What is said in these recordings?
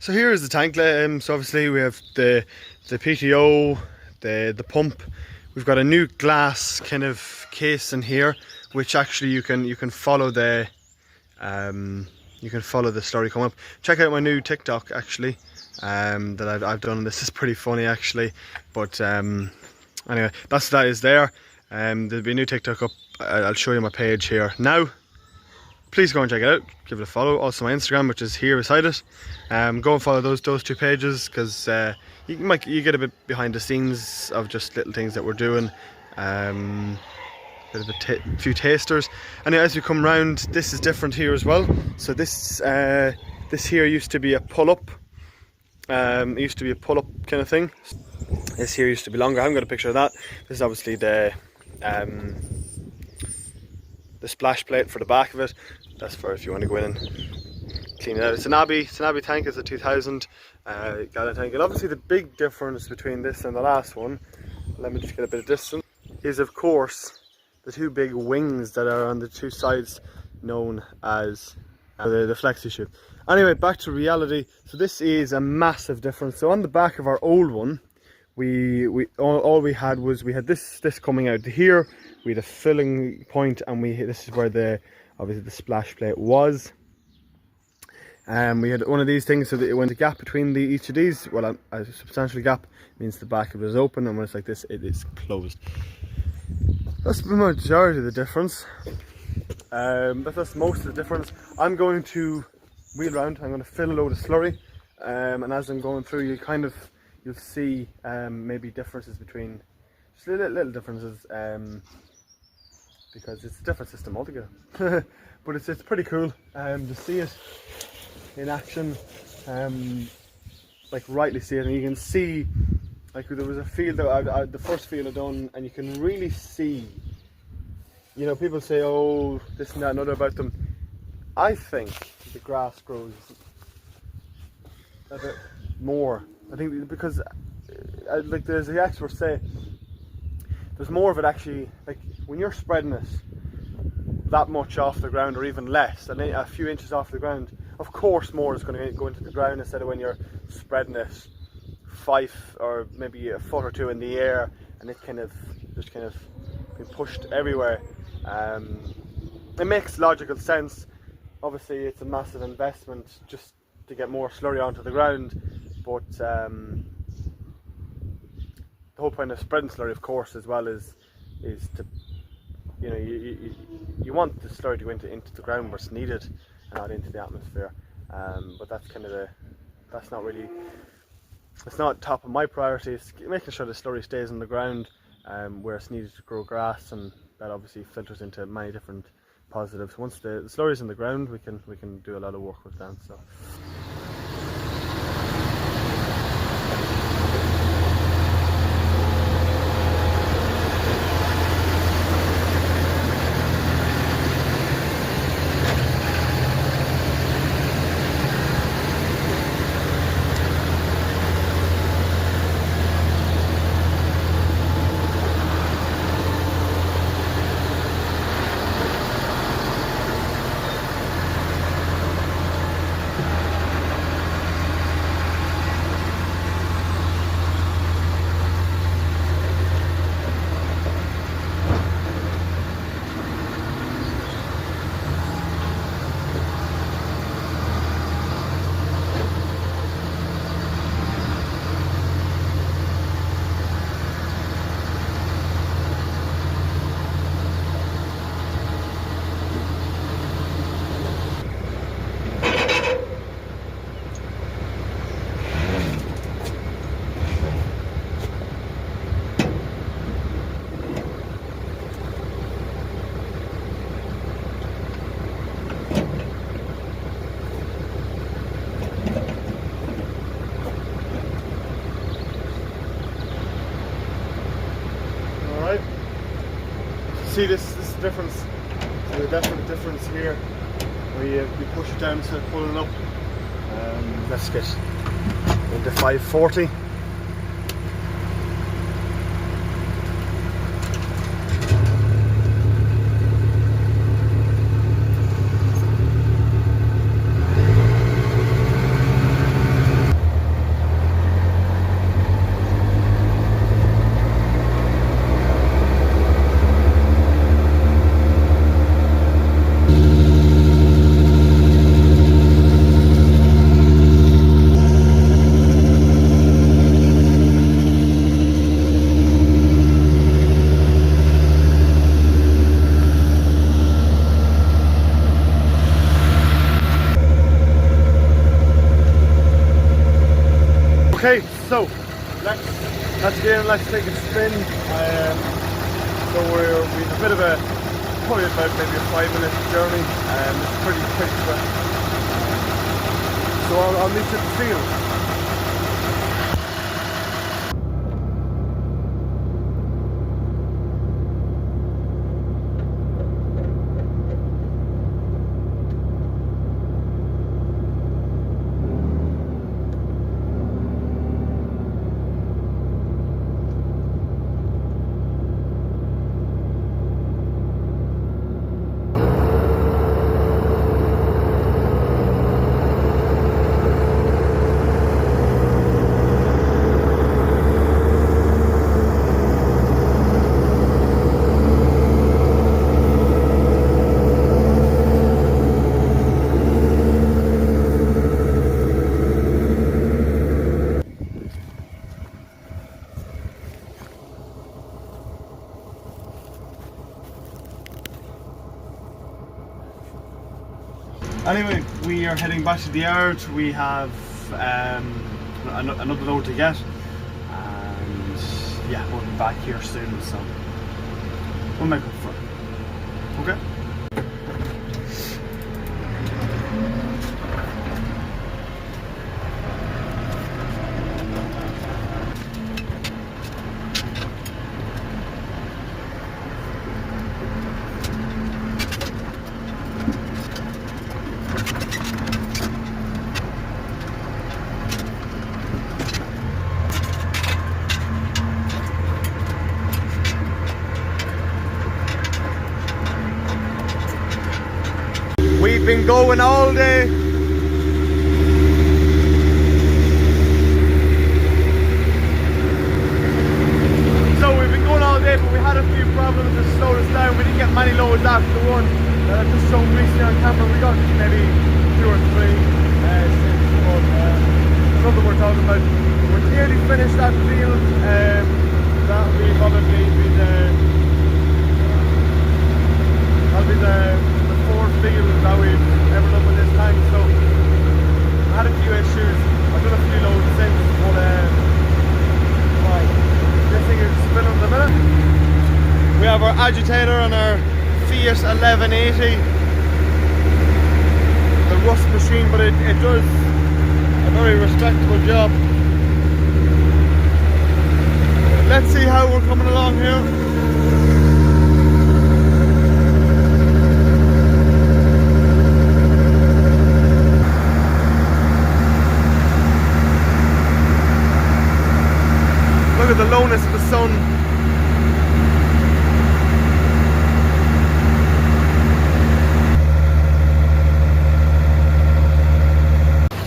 So here is the tank. So obviously we have the PTO, the pump. We've got a new glass kind of case in here, which actually you can follow the slurry come up. Check out my new TikTok actually that I've done. This is pretty funny actually, but anyway, that is there. There'll be a new TikTok up. I'll show you my page here now. Please go and check it out, give it a follow. Also my Instagram, which is here beside it. Go and follow those two pages, because you get a bit behind the scenes of just little things that we're doing. Bit of a few tasters. And as we come round, this is different here as well. So this here used to be a pull-up. It used to be a pull-up kind of thing. This here used to be longer. I haven't got a picture of that. This is obviously the splash plate for the back of it. That's for if you want to go in and clean it out. It's an Abbey tank. It's a 2000 gallon tank. And obviously the big difference between this and the last one, let me just get a bit of distance, is of course the two big wings that are on the two sides, known as the flexi chute. Anyway, back to reality. So this is a massive difference. So on the back of our old one, all we had this coming out here. We had a filling point, and this is where obviously the splash plate was. We had one of these things, so that when the gap between each of these, well, a substantial gap means the back of it is open, and when it's like this, it is closed. That's the majority of the difference. That's most of the difference. I'm going to wheel around. I'm going to fill a load of slurry, and as I'm going through, you'll see maybe differences between, just little differences, because it's a different system altogether. But it's pretty cool to see it in action, like rightly see it, and you can see, like there was a field that the first field I done, and you can really see, you know, people say, oh, this and that and other about them. I think the grass grows a bit more. I think because like there's the experts say, there's more of it actually, like when you're spreading it that much off the ground, or even less, and a few inches off the ground, of course more is going to go into the ground, instead of when you're spreading it 5 or maybe a foot or 2 in the air, and it just being pushed everywhere. It makes logical sense. Obviously it's a massive investment just to get more slurry onto the ground, but the whole point of spreading slurry, of course, as well is to, you know, you want the slurry to go into the ground where it's needed, and not into the atmosphere. But that's kind of that's not really, it's not top of my priority. It's making sure the slurry stays on the ground where it's needed to grow grass, and that obviously filters into many different positives. Once the slurry is in the ground, we can do a lot of work with that. So. See this difference, so the definite difference here, where we push it down instead of pulling it up. Let's get into 540. Okay, so let's get in, let's take a spin. So we have a bit of a, probably about maybe a 5-minute journey, it's pretty quick. So I'll meet you at the field. Anyway, we are heading back to the yard. We have another load to get, and yeah, we'll be back here soon, so we'll make up for it. Okay? We've been going all day. So we've been going all day, but we had a few problems that slowed us down. We didn't get many loads after the one that I've just shown recently on camera. We got maybe 2 or 3 since, but something we're talking about. We're nearly finished that field. That'll be probably the 4th field that we've ever done with this tank, so I had a few issues. I've done a few loads since, but this thing is spinning at the minute. We have our agitator on our Fiat 1180, the rust machine, but it does a very respectable job. Let's see how we're coming along here. Look at the lowness of the sun.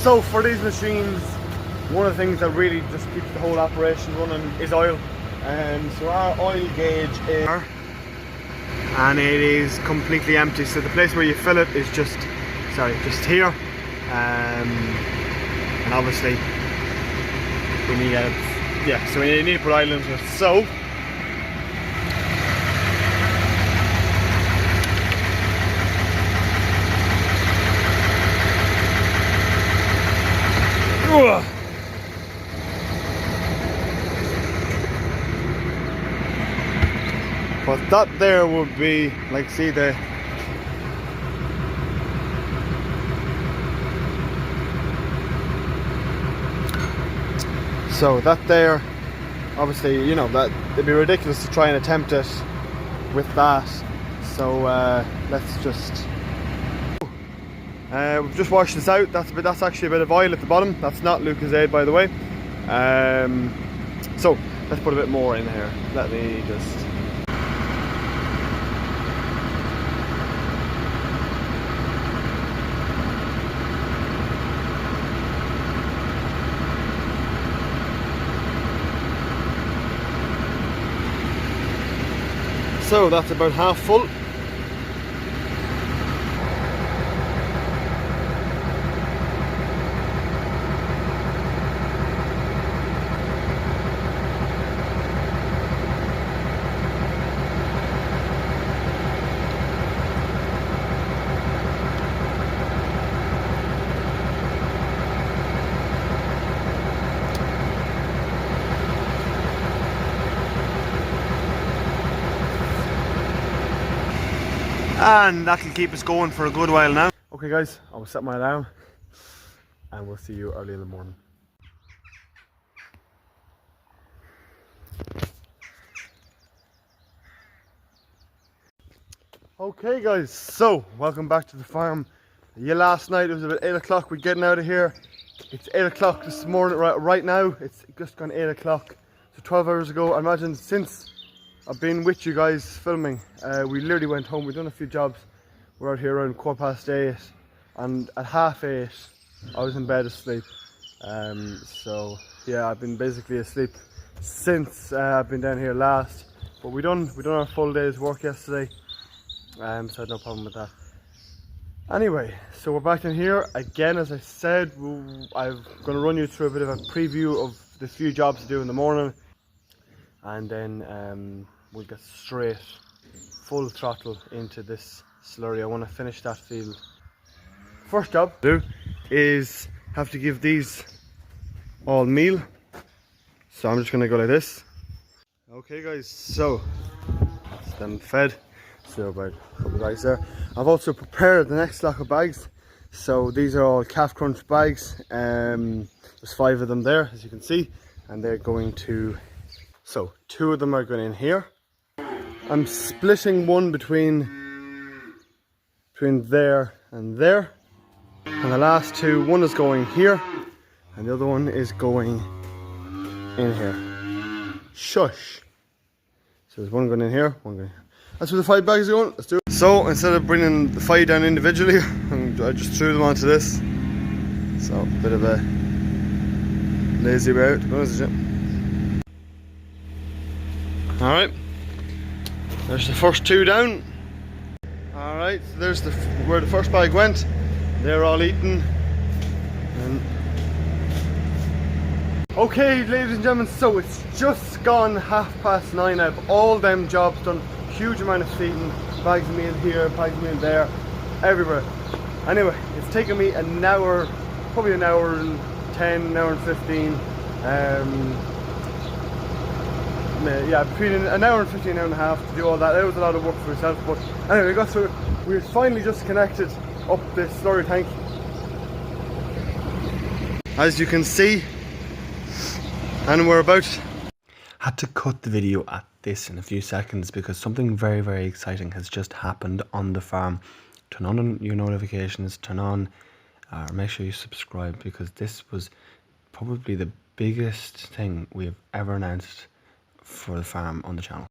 So for these machines, one of the things that really just keeps the whole operation running is oil. So our oil gauge is, and it is completely empty. So the place where you fill it is just here. And obviously we need so we need to put oil into it. So but that there would be, like, see the so that there, obviously, you know, that it'd be ridiculous to try and attempt it with that. So let's just we've just washed this out. That's actually a bit of oil at the bottom. That's not Lucozade, by the way. So let's put a bit more in here. Let me just so that's about half full. and that can keep us going for a good while now. Okay guys, I will set my alarm and we'll see you early in the morning. Okay guys, so welcome back to the farm. Yeah, last night it was about 8 o'clock, we're getting out of here. It's 8 o'clock this morning, right now, it's just gone 8 o'clock. So 12 hours ago, I imagine since I've been with you guys filming, we literally went home, we've done a few jobs. We're out here around 8:15, and at 7:30 I was in bed asleep. So yeah, I've been basically asleep since I've been down here last. But we done our full day's work yesterday, so I had no problem with that. Anyway, so we're back in here again. As I said, I'm going to run you through a bit of a preview of the few jobs to do in the morning, and then we'll get straight full throttle into this slurry. I want to finish that field. First job to do is have to give these all meal, so I'm just going to go like this. Okay guys, so that's them fed. So about a couple of bags there. I've also prepared the next stock of bags. So these are all calf crunch bags. There's 5 of them there, as you can see, and they're going to. So 2 of them are going in here. I'm splitting one between there and there, and the last 2, one is going here, and the other one is going in here. Shush. So there's one going in here, one going here. That's where the 5 bags are going. Let's do it. So instead of bringing the 5 down individually, I just threw them onto this. So a bit of a lazy way out, to be honest with you. Alright, there's the first 2 down. Alright, so there's where the first bag went. They're all eaten. Okay, ladies and gentlemen, so it's just gone 9:30. I have all them jobs done. Huge amount of feeding, bags of meal here, bags of meal there, everywhere. Anyway, it's taken me an hour, probably an hour and 10, an hour and 15. Yeah, between an hour and 15, an hour and a half to do all that. That was a lot of work for myself, but anyway, we got through it. We finally just connected up this slurry tank. As you can see, and we're about. Had to cut the video at this in a few seconds because something very, very exciting has just happened on the farm. Turn on your notifications, turn on, make sure you subscribe, because this was probably the biggest thing we have ever announced for the farm on the channel.